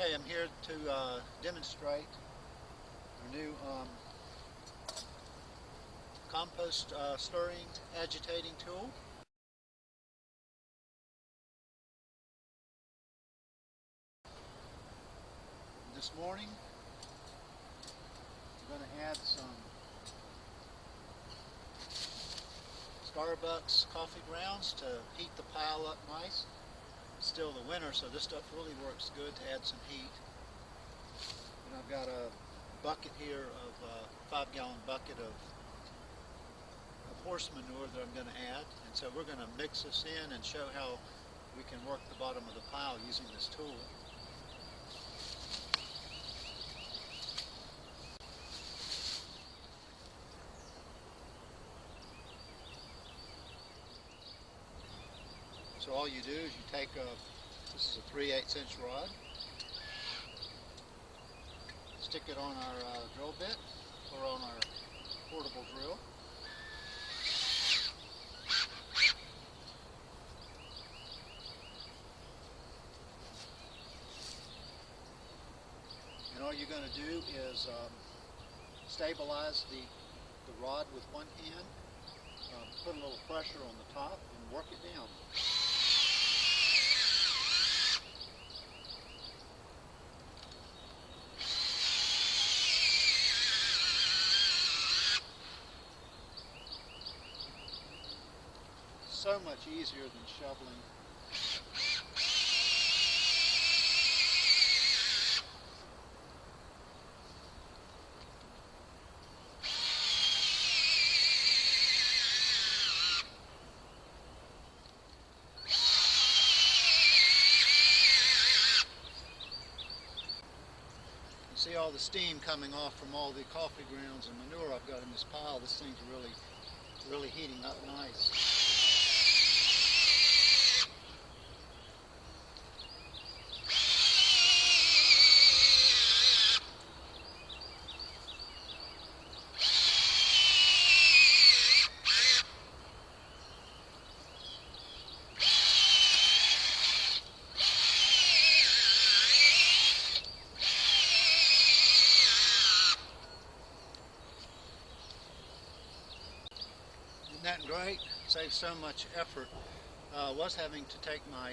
Okay, I'm here to demonstrate our new compost stirring agitating tool. This morning I'm going to add some Starbucks coffee grounds to heat the pile up nice. It's still the winter, so this stuff really works good to add some heat. And I've got a bucket here of a 5-gallon bucket of horse manure that I'm going to add, and so we're going to mix this in and show how we can work the bottom of the pile using this tool. So all you do is you take this is a 3/8 inch rod, stick it on our drill bit or on our portable drill. And all you're going to do is stabilize the rod with one hand, put a little pressure on the top and work it down. So much easier than shoveling. See all the steam coming off from all the coffee grounds and manure I've got in this pile. This thing's really heating up nice. Isn't that great? Saves so much effort. Was having to take my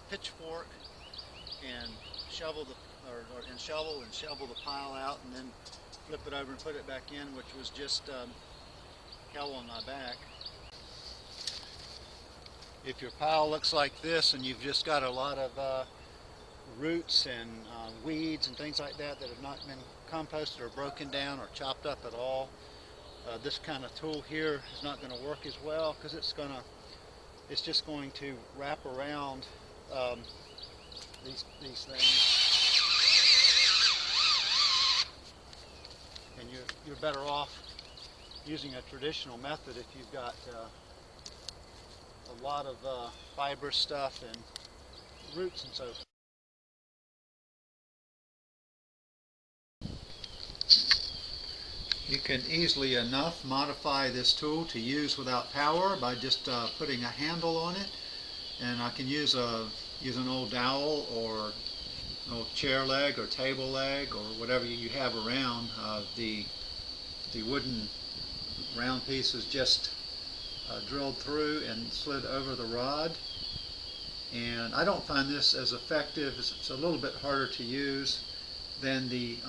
pitchfork and shovel the pile out, and then flip it over and put it back in, which was just hell on my back. If your pile looks like this and you've just got a lot of roots and weeds and things like that that have not been composted or broken down or chopped up at all, this kind of tool here is not going to work as well, because it's just going to wrap around these things, and you're better off using a traditional method if you've got a lot of fibrous stuff and roots and so forth. You can easily enough modify this tool to use without power by just putting a handle on it, and I can use an old dowel or an old chair leg or table leg or whatever you have around. The wooden round piece is just drilled through and slid over the rod, and I don't find this as effective. It's a little bit harder to use than the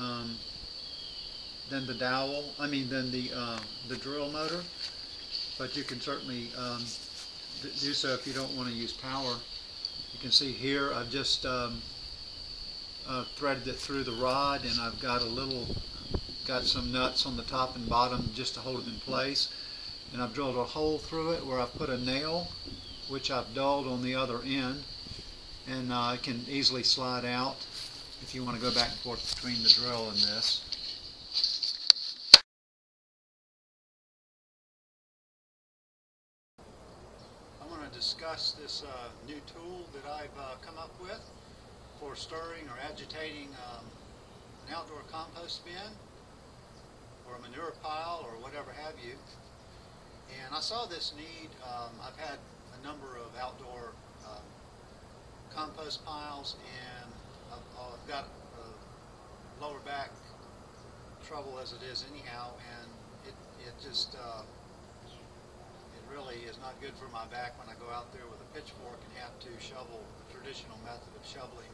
drill motor, but you can certainly do so if you don't want to use power. You can see here I've just threaded it through the rod, and I've got some nuts on the top and bottom just to hold it in place, and I've drilled a hole through it where I've put a nail which I've dulled on the other end, and it can easily slide out if you want to go back and forth between the drill and this. Discuss this new tool that I've come up with for stirring or agitating an outdoor compost bin or a manure pile or whatever have you. And I saw this need. I've had a number of outdoor compost piles, and I've got lower back trouble as it is anyhow, and it just it really is not good for my back when I go out there with a pitchfork and have to shovel the traditional method of shoveling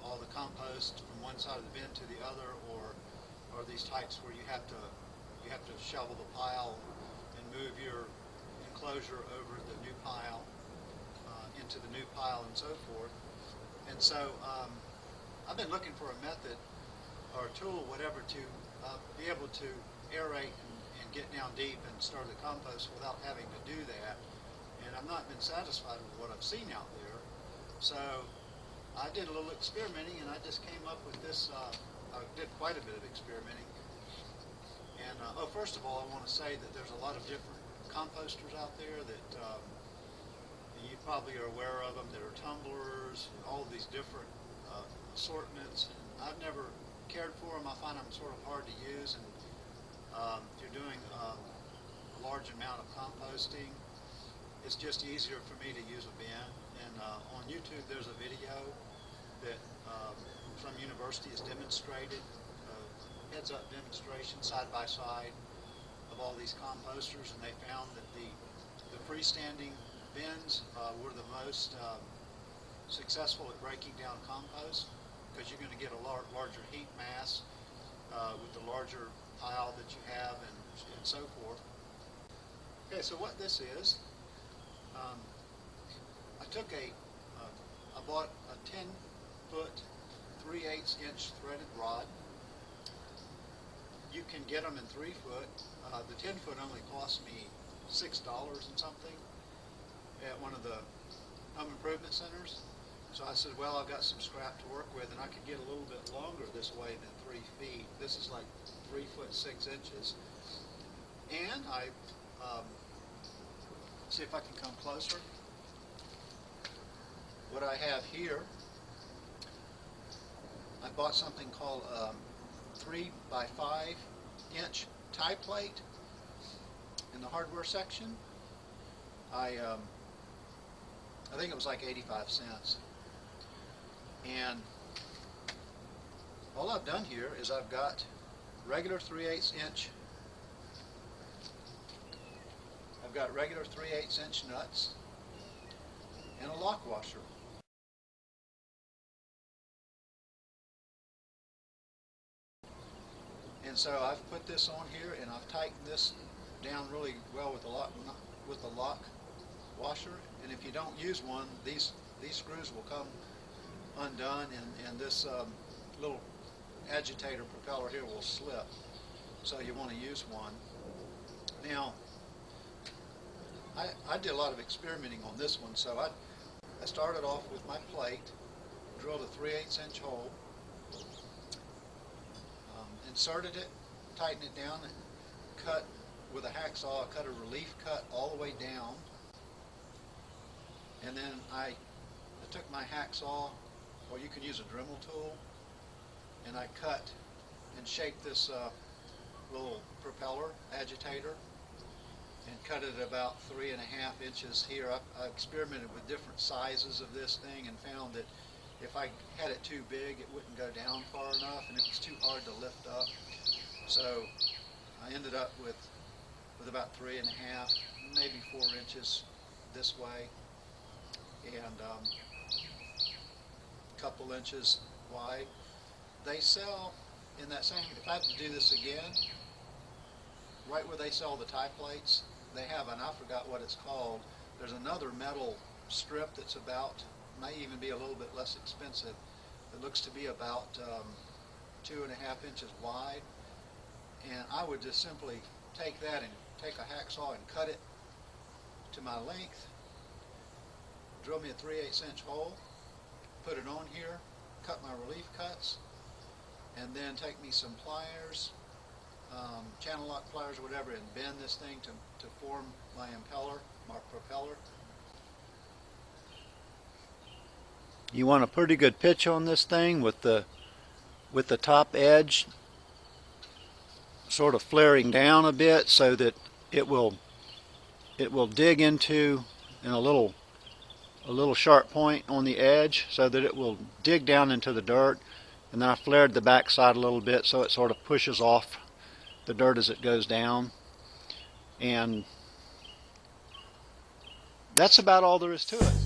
all the compost from one side of the bin to the other, or these types where you have to shovel the pile and move your enclosure over the new pile into the new pile and so forth. And so I've been looking for a method or a tool, whatever, to be able to aerate and get down deep and store the compost without having to do that. And I've not been satisfied with what I've seen out there. So I did a little experimenting, and I just came up with this. I did quite a bit of experimenting. And first of all, I want to say that there's a lot of different composters out there that you probably are aware of them. There are tumblers, all of these different assortments. And I've never cared for them. I find them sort of hard to use, and if you're doing a large amount of composting, it's just easier for me to use a bin. And on YouTube there's a video that some university has demonstrated, heads-up demonstration side by side of all these composters, and they found that the freestanding bins were the most successful at breaking down compost, because you're going to get a larger heat mass with the larger pile that you have, and so forth. Okay, so what this is, I took I bought a 10-foot 3/8 inch threaded rod. You can get them in 3 foot. The 10 foot only cost me $6 and something at one of the home improvement centers. So I said, well, I've got some scrap to work with, and I could get a little bit longer this way than 3 feet. This is like 3 foot 6 inches. And I, see if I can come closer. What I have here, I bought something called 3 by 5 inch tie plate in the hardware section. I think it was like 85 cents. And all I've done here is I've got regular 3/8 inch. I've got regular 3/8 inch nuts and a lock washer. And so I've put this on here, and I've tightened this down really well with the lock washer. And if you don't use one, these screws will come undone, and this little agitator propeller here will slip. So you want to use one. Now, I did a lot of experimenting on this one. So I started off with my plate, drilled a 3/8 inch hole, inserted it, tightened it down, and cut with a hacksaw. I cut a relief cut all the way down, and then I took my hacksaw, or you can use a Dremel tool, and I cut and shaped this little propeller agitator, and cut it about 3.5 inches here. I experimented with different sizes of this thing and found that if I had it too big, it wouldn't go down far enough, and it was too hard to lift up. So I ended up with about 3.5, maybe 4 inches this way, and a couple inches wide. They sell in that same, if I had to do this again, right where they sell the tie plates, they have, and I forgot what it's called, there's another metal strip that's about, may even be a little bit less expensive. It looks to be about 2.5 inches wide, and I would just simply take that and take a hacksaw and cut it to my length, drill me a 3/8 inch hole, put it on here, cut my relief cuts, and then take me some pliers, channel lock pliers or whatever, and bend this thing to form my propeller. You want a pretty good pitch on this thing with the top edge sort of flaring down a bit, so that it will dig into in a little sharp point on the edge, so that it will dig down into the dirt And then I flared the back side a little bit so it sort of pushes off the dirt as it goes down. And that's about all there is to it.